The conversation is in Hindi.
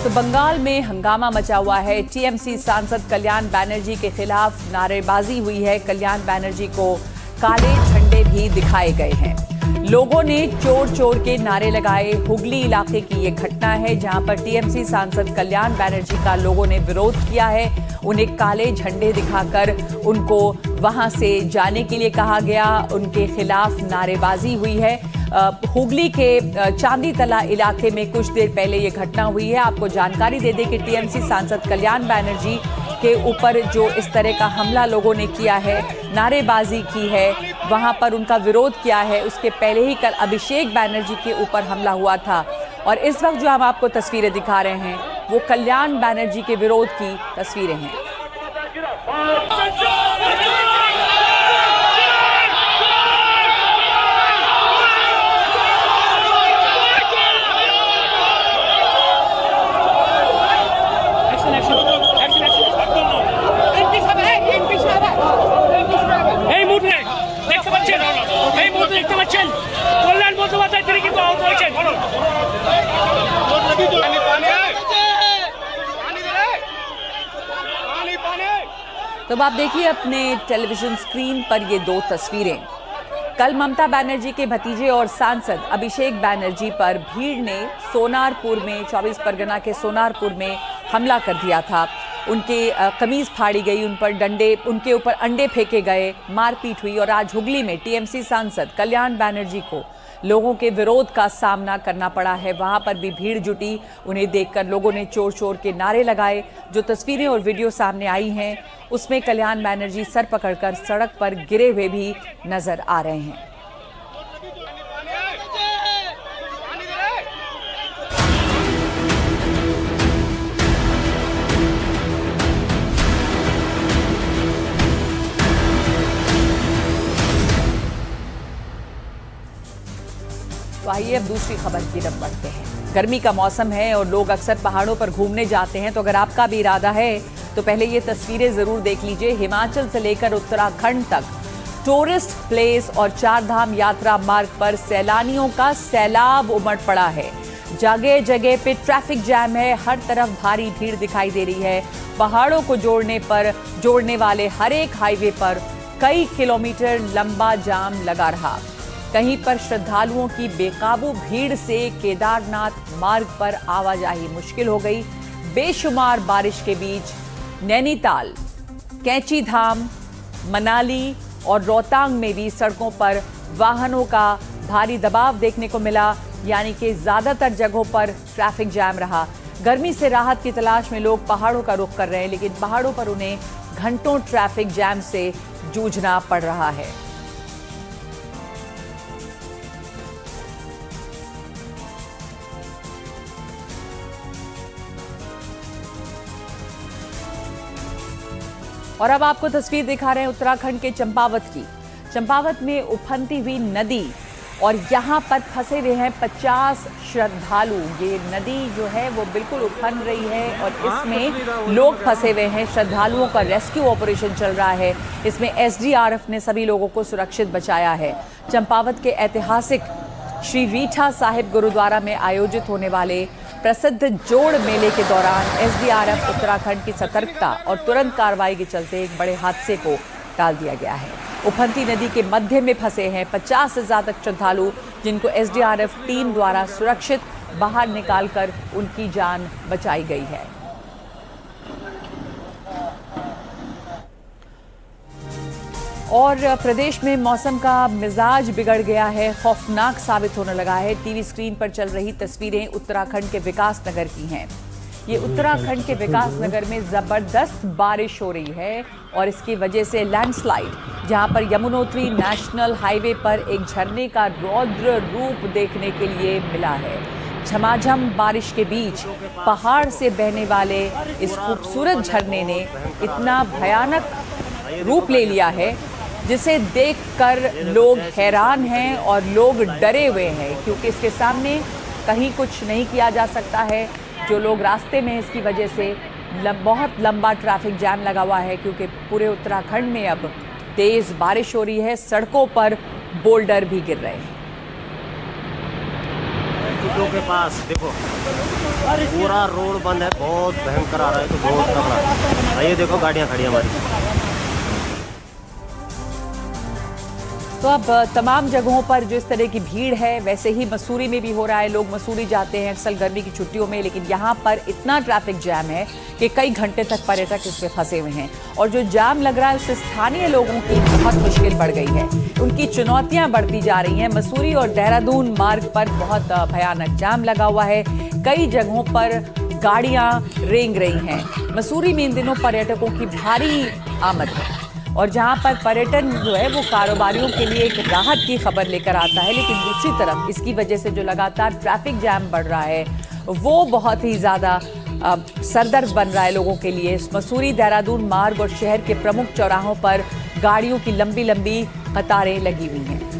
तो बंगाल में हंगामा मचा हुआ है। टीएमसी सांसद कल्याण बनर्जी के खिलाफ नारेबाजी हुई है। कल्याण बनर्जी को काले झंडे भी दिखाए गए हैं। लोगों ने चोर चोर के नारे लगाए। हुगली इलाके की ये घटना है जहां पर टीएमसी सांसद कल्याण बनर्जी का लोगों ने विरोध किया है। उन्हें काले झंडे दिखाकर उनको वहां से जाने के लिए कहा गया। उनके खिलाफ नारेबाजी हुई है। हुगली के चांदीतला इलाके में कुछ देर पहले ये घटना हुई है। आपको जानकारी दे दें कि टीएमसी सांसद कल्याण बनर्जी के ऊपर जो इस तरह का हमला लोगों ने किया है, नारेबाजी की है, वहां पर उनका विरोध किया है, उसके पहले ही कल अभिषेक बनर्जी के ऊपर हमला हुआ था। और इस वक्त जो हम आपको तस्वीरें दिखा रहे हैं वो कल्याण बनर्जी के विरोध की तस्वीरें हैं। तो आप देखिए अपने टेलीविजन स्क्रीन पर ये दो तस्वीरें। कल ममता बनर्जी के भतीजे और सांसद अभिषेक बनर्जी पर भीड़ ने सोनारपुर में, 24 परगना के सोनारपुर में हमला कर दिया था। उनके कमीज फाड़ी गई, उन पर डंडे, उनके ऊपर अंडे फेंके गए, मारपीट हुई। और आज हुगली में टीएमसी सांसद कल्याण बनर्जी को लोगों के विरोध का सामना करना पड़ा है। वहां पर भी भीड़ जुटी। उन्हें देखकर लोगों ने चोर चोर के नारे लगाए। जो तस्वीरें और वीडियो सामने आई हैं उसमें कल्याण बनर्जी सर पकड़कर सड़क पर गिरे हुए भी नजर आ रहे हैं। तो आइए अब दूसरी खबर की तरफ बढ़ते हैं। गर्मी का मौसम है और लोग अक्सर पहाड़ों पर घूमने जाते हैं। तो अगर आपका भी इरादा है तो पहले ये तस्वीरें जरूर देख लीजिए। हिमाचल से लेकर उत्तराखंड तक टूरिस्ट प्लेस और चारधाम यात्रा मार्ग पर सैलानियों का सैलाब उमड़ पड़ा है। जगह जगह पे ट्रैफिक जैम है। हर तरफ भारी भीड़ दिखाई दे रही है। पहाड़ों को जोड़ने वाले हर एक हाईवे पर कई किलोमीटर लंबा जाम लगा रहा। कहीं पर श्रद्धालुओं की बेकाबू भीड़ से केदारनाथ मार्ग पर आवाजाही मुश्किल हो गई। बेशुमार बारिश के बीच नैनीताल, कैंची धाम, मनाली और रोहतांग में भी सड़कों पर वाहनों का भारी दबाव देखने को मिला। यानी कि ज्यादातर जगहों पर ट्रैफिक जैम रहा। गर्मी से राहत की तलाश में लोग पहाड़ों का रुख कर रहे हैं, लेकिन पहाड़ों पर उन्हें घंटों ट्रैफिक जैम से जूझना पड़ रहा है। और अब आपको तस्वीर दिखा रहे हैं उत्तराखंड के चंपावत की। चंपावत में उफनती हुई नदी और यहाँ पर फंसे हुए हैं 50 श्रद्धालु। ये नदी जो है वो बिल्कुल उफन रही है और इसमें लोग फंसे हुए हैं। श्रद्धालुओं का रेस्क्यू ऑपरेशन चल रहा है। इसमें एसडीआरएफ ने सभी लोगों को सुरक्षित बचाया है। चंपावत के ऐतिहासिक श्री रीठा साहिब गुरुद्वारा में आयोजित होने वाले प्रसिद्ध जोड़ मेले के दौरान एसडीआरएफ उत्तराखंड की सतर्कता और तुरंत कार्रवाई के चलते एक बड़े हादसे को टाल दिया गया है। उफनती नदी के मध्य में फंसे हैं 50 से ज्यादा श्रद्धालु, जिनको एसडीआरएफ टीम द्वारा सुरक्षित बाहर निकालकर उनकी जान बचाई गई है। और प्रदेश में मौसम का मिजाज बिगड़ गया है, खौफनाक साबित होने लगा है। टीवी स्क्रीन पर चल रही तस्वीरें उत्तराखंड के विकास नगर की हैं। ये उत्तराखंड के विकास नगर में जबरदस्त बारिश हो रही है और इसकी वजह से लैंडस्लाइड, जहां पर यमुनोत्री नेशनल हाईवे पर एक झरने का रौद्र रूप देखने के लिए मिला है। झमाझम बारिश के बीच पहाड़ से बहने वाले इस खूबसूरत झरने ने इतना भयानक रूप ले लिया है जिसे देखकर लोग हैरान हैं और लोग डरे हुए हैं, क्योंकि इसके सामने कहीं कुछ नहीं किया जा सकता है। जो लोग रास्ते में इसकी वजह से बहुत लंबा ट्रैफिक जैम लगा हुआ है, क्योंकि पूरे उत्तराखंड में अब तेज बारिश हो रही है। सड़कों पर बोल्डर भी गिर रहे हैं। डिपो के पास देखो पूरा रोड बंद है, बहुत भयंकर आ रहा है, तो बहुत तगड़ा। ये देखो गाड़ियाँ खड़ी हमारी। तो अब तमाम जगहों पर जिस तरह की भीड़ है वैसे ही मसूरी में भी हो रहा है। लोग मसूरी जाते हैं अक्सर गर्मी की छुट्टियों में, लेकिन यहाँ पर इतना ट्रैफिक जैम है कि कई घंटे तक पर्यटक इसमें फंसे हुए हैं। और जो जाम लग रहा है उससे स्थानीय लोगों की बहुत मुश्किल बढ़ गई है, उनकी चुनौतियां बढ़ती जा रही हैं। मसूरी और देहरादून मार्ग पर बहुत भयानक जाम लगा हुआ है, कई जगहों पर गाड़ियां रेंग रही हैं। मसूरी में इन दिनों पर्यटकों की भारी आमद है और जहां पर पर्यटन जो है वो कारोबारियों के लिए एक राहत की खबर लेकर आता है, लेकिन दूसरी तरफ इसकी वजह से जो लगातार ट्रैफिक जैम बढ़ रहा है वो बहुत ही ज़्यादा सरदर्द बन रहा है लोगों के लिए। मसूरी देहरादून मार्ग और शहर के प्रमुख चौराहों पर गाड़ियों की लंबी लंबी कतारें लगी हुई हैं।